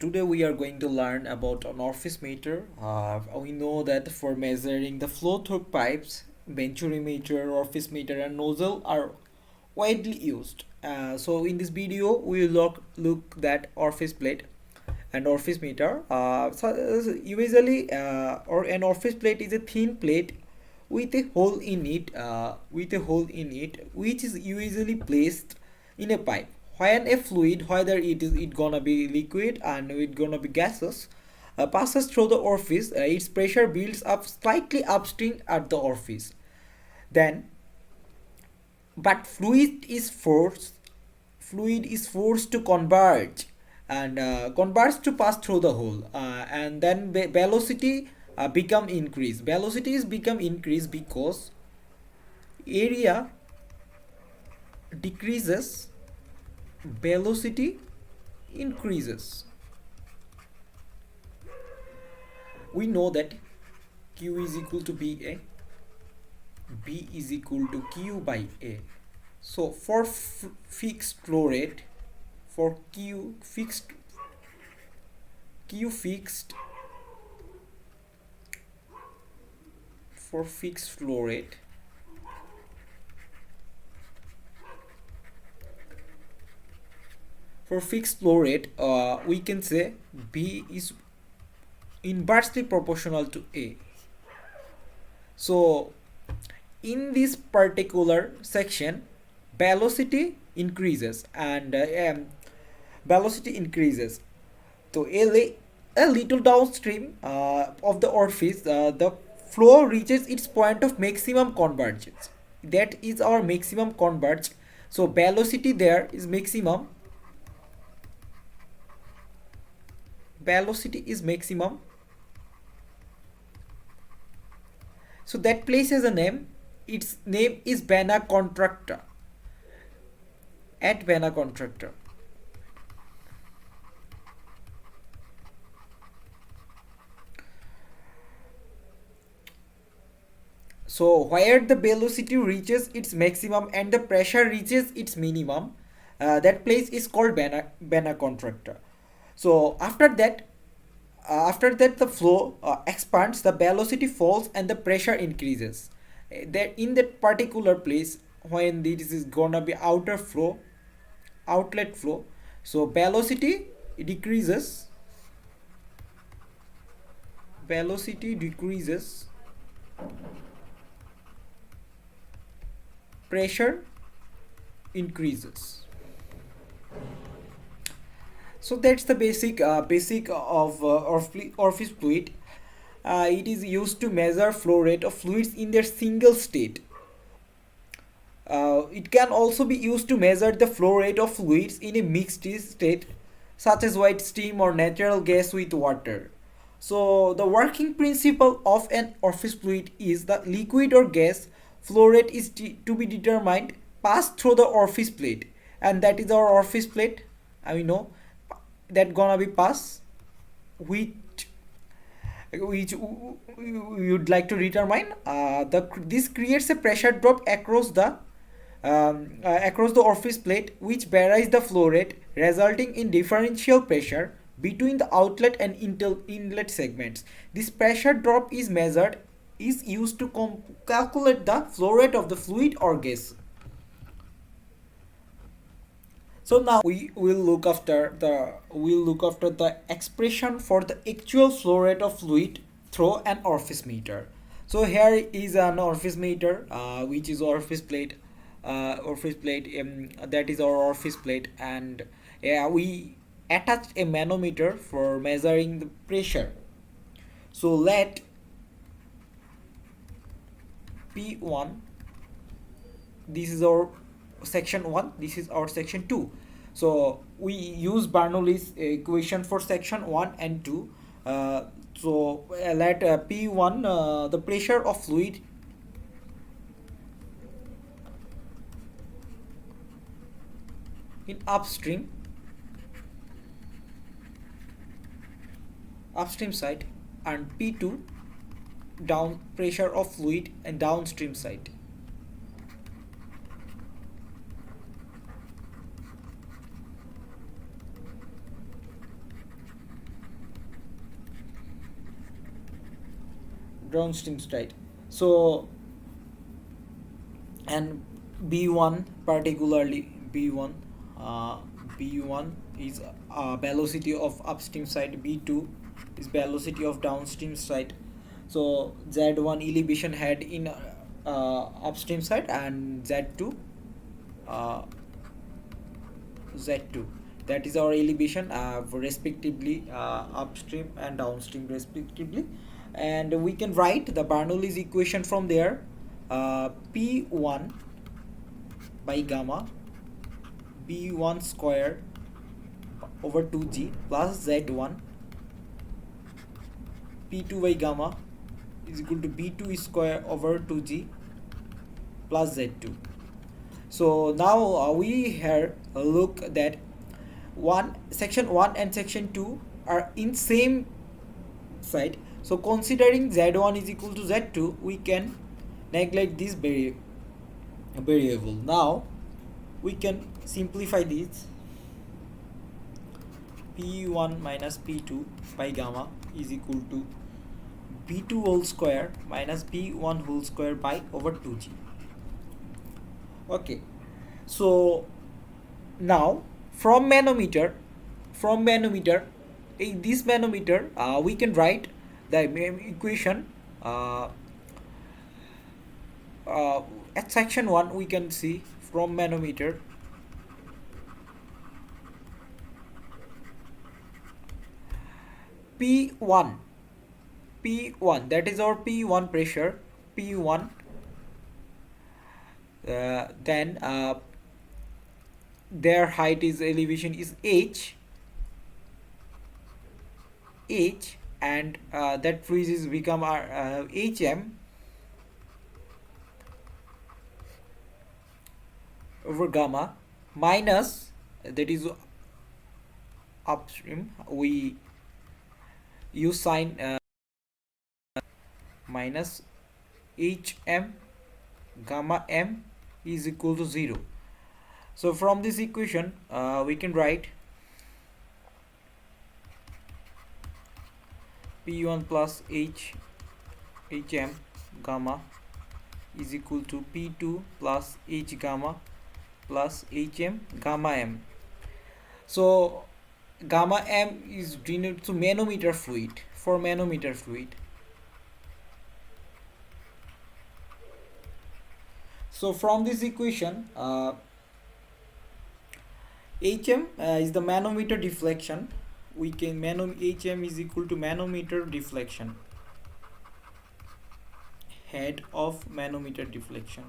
Today we are going to learn about an Orfice meter. We know that for measuring the flow through pipes, venturimeter, Orfice meter and nozzle are widely used. So in this video we will look that Orfice plate and Orfice meter. Or an Orfice plate is a thin plate with a hole in it, which is usually placed in a pipe. When a fluid, whether it gonna be liquid and it gonna be gaseous, passes through the orifice, its pressure builds up slightly upstream at the orifice. Then, but fluid is forced to converge and converge to pass through the hole, and then velocity velocity is become increase because area decreases, velocity increases. We know that q is equal to ba, b is equal to q by a. So for fixed flow rate, for q fixed for fixed flow rate, we can say b is inversely proportional to a. So in this particular section, velocity increases and so a little downstream of the orifice, the flow reaches its point of maximum convergence. That is our maximum converge. So velocity there is maximum. So that place has a name. Its name is Vena contracta. At Vena contracta. So where the velocity reaches its maximum and the pressure reaches its minimum, that place is called Vena contracta. So after that the flow expands, the velocity falls and the pressure increases. That in that particular place, when this is gonna be outlet flow, so velocity decreases, pressure increases. So that's the basic of Orfice fluid. It is used to measure flow rate of fluids in their single state. It can also be used to measure the flow rate of fluids in a mixed state, such as white steam or natural gas with water. So the working principle of an Orfice fluid is the liquid or gas flow rate is to be determined passed through the Orfice plate, and that is our Orfice plate. We know that gonna be pass which you'd like to determine. This creates a pressure drop across the Orfice plate, which varies the flow rate, resulting in differential pressure between the outlet and inlet segments. This pressure drop is used to calculate the flow rate of the fluid or gas. So now we will look after the expression for the actual flow rate of fluid through an Orfice meter. So here is an Orfice meter, which is Orfice plate. That is our Orfice plate, and we attached a manometer for measuring the pressure. So let P1, this is our section 1, this is our section 2. So we use Bernoulli's equation for section 1 and 2. Let P1, the pressure of fluid in upstream side, and P2 down pressure of fluid and downstream side. downstream state. So and b1 particularly b1 uh, b1 is velocity of upstream side, b2 is velocity of downstream side. So z1 elevation head in upstream side, and z2 uh, z2, that is our elevation respectively upstream and downstream respectively. And we can write the Bernoulli's equation from there, p1 by gamma b1 square over 2g plus z1 p2 by gamma is equal to b2 square over 2g plus z2. So now we here look that section 1 and section 2 are in same side. So considering z1 is equal to z2, we can neglect this variable. Now we can simplify this. p1 minus p2 by gamma is equal to b2 whole square minus b1 whole square by over 2g. Okay, so now from manometer in this manometer we can write the equation at section 1. We can see from manometer p1, that is our p1 pressure, p1, then their height is elevation is h, and that fluid is become our hm over gamma minus, that is upstream we use sign minus hm gamma m is equal to 0. So from this equation we can write p1 plus hm gamma is equal to p2 plus h gamma plus hm gamma m. So gamma m is denoted to manometer fluid, for manometer fluid. So from this equation hm is the manometer deflection. We can hm is equal to manometer deflection, head of manometer deflection,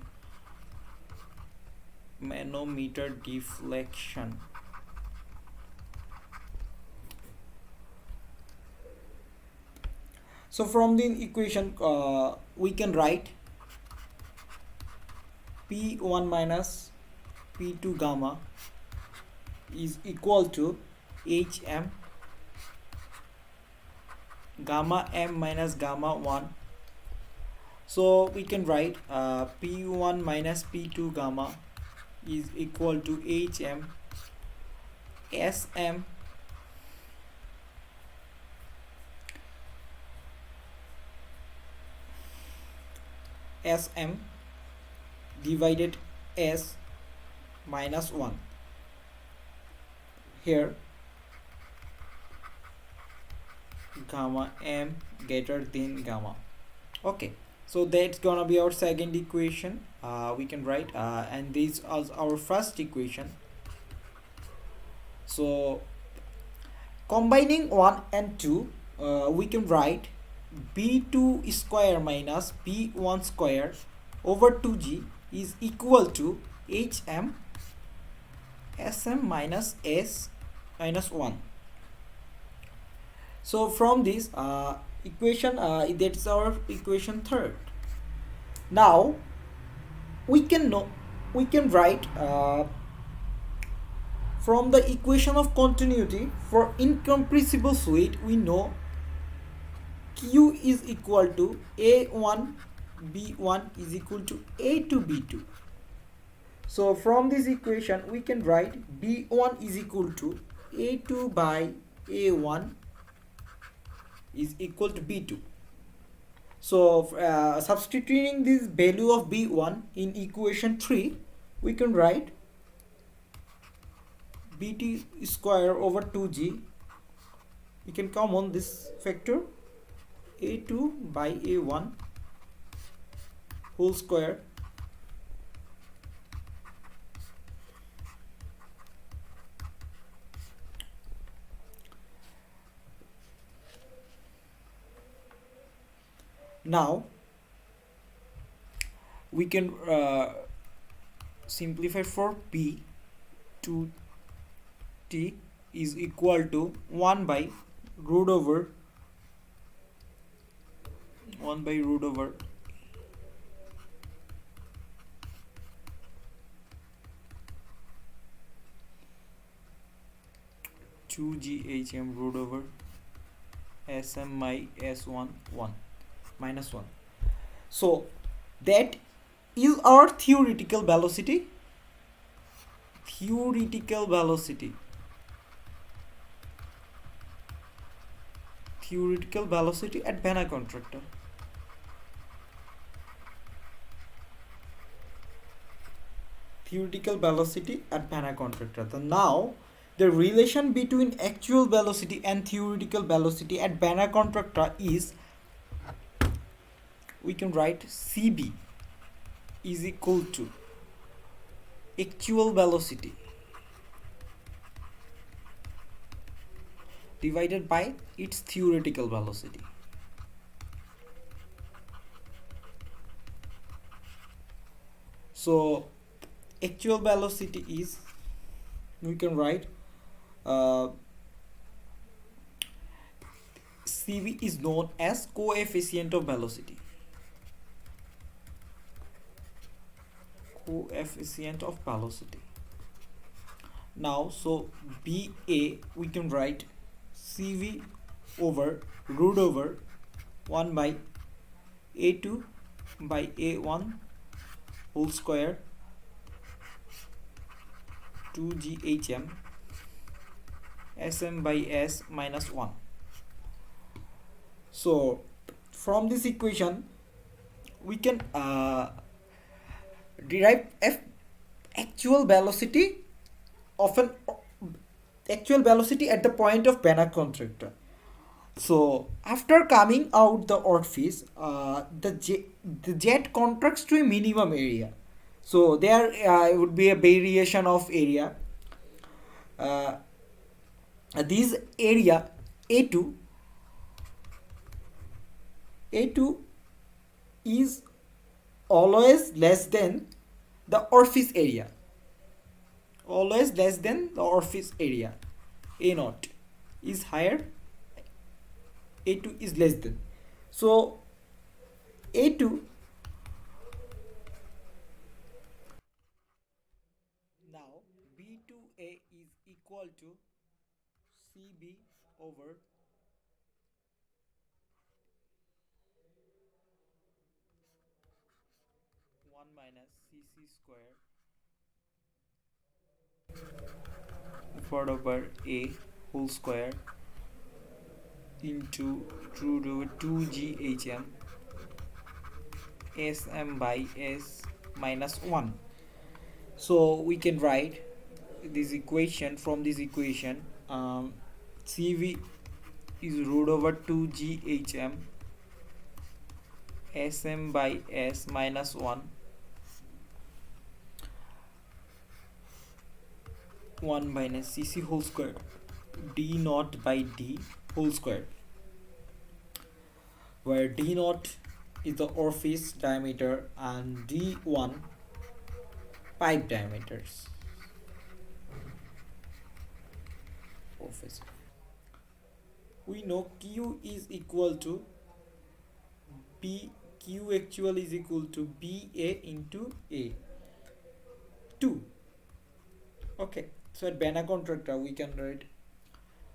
So from the equation we can write p1 minus p2 gamma is equal to hm gamma m minus gamma 1. So we can write p1 minus p2 gamma is equal to hm sm divided s minus 1. Here gamma m greater than gamma. Okay, so that's gonna be our second equation we can write, and this is our first equation. So combining 1 and 2 we can write b2 square minus b1 square over 2g is equal to hm sm minus s minus 1. So from this equation that's our equation third. Now we can write from the equation of continuity for incompressible fluid. We know q is equal to a1 b1 is equal to a2 b2. So from this equation we can write b1 is equal to a2 by a1 is equal to b2. So substituting this value of b1 in equation 3, we can write bt square over 2g. We can common this factor, a2 by a1 whole square now. We can simplify for p. 2t is equal to 1 by root over 1 by root over 2ghm root over sm by s1 1 minus 1. So that is our theoretical velocity. Theoretical velocity at Banner contractor. Theoretical velocity at Banner contractor. So now the relation between actual velocity and theoretical velocity at Banner contractor is, we can write CB is equal to actual velocity divided by its theoretical velocity. So actual velocity is, we can write CV is known as coefficient of velocity. Coefficient of velocity. Now, so BA, we can write CV over root over 1 by A2 by A1 whole square 2GHM SM by S minus 1. So from this equation we can derive actual velocity of an actual velocity at the point of Banach contractor. So after coming out the Orfice, the jet contracts to a minimum area. So there would be a variation of area. This area A2 is always less than the Orfice area. Always less than the Orfice area. A0 is higher, A2 is less than. So A2 now B2A is equal to CB over 1 minus CC square divided over A whole square into root over 2GHM SM by S minus 1. So we can write this equation, from this equation CV is root over 2GHM SM by S minus 1 minus CC whole square D naught by D whole square, where D naught is the orifice diameter and D1 pipe diameters. Orifice. We know Q is equal to B, Q actual is equal to BA into A 2. Okay, so at Banach contractor we can write,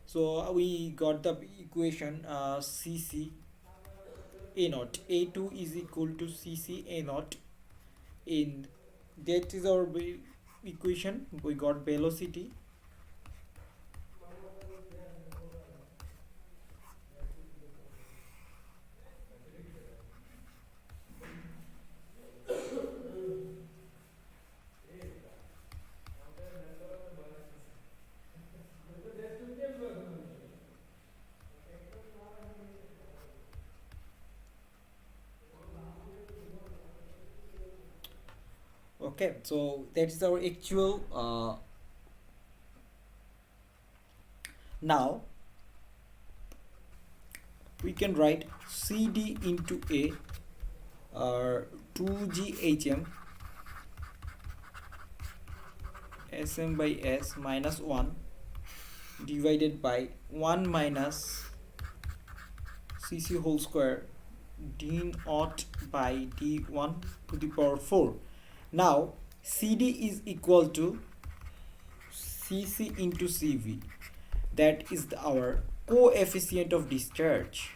so we got the equation CC A0, A2 is equal to CC A0. In that is our equation. We got velocity Okay, so that is our actual now we can write CD into A, 2GHM SM by S minus 1 divided by 1 minus CC whole square d naught by d1 to the power 4. Now CD is equal to CC into CV. That is our coefficient of discharge.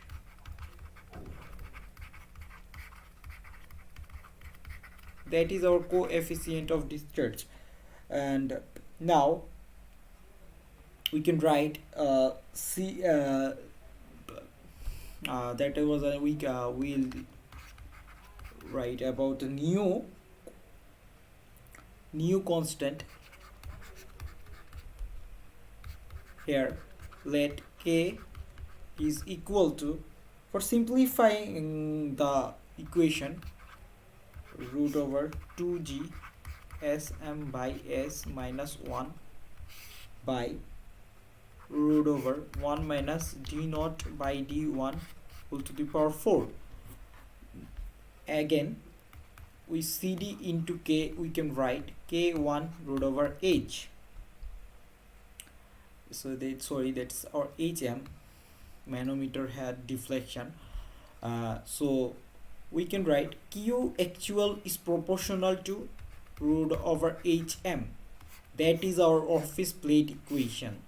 That is our coefficient of discharge. And now we can write that was a we'll write about the new constant here. Let k is equal to, for simplifying the equation, root over 2g sm by s minus 1 by root over 1 minus d naught by d1 whole to the power 4. Again, with CD into K we can write K1 root over H. So that's our HM, manometer head deflection. So we can write Q actual is proportional to root over HM. That is our Orfice plate equation.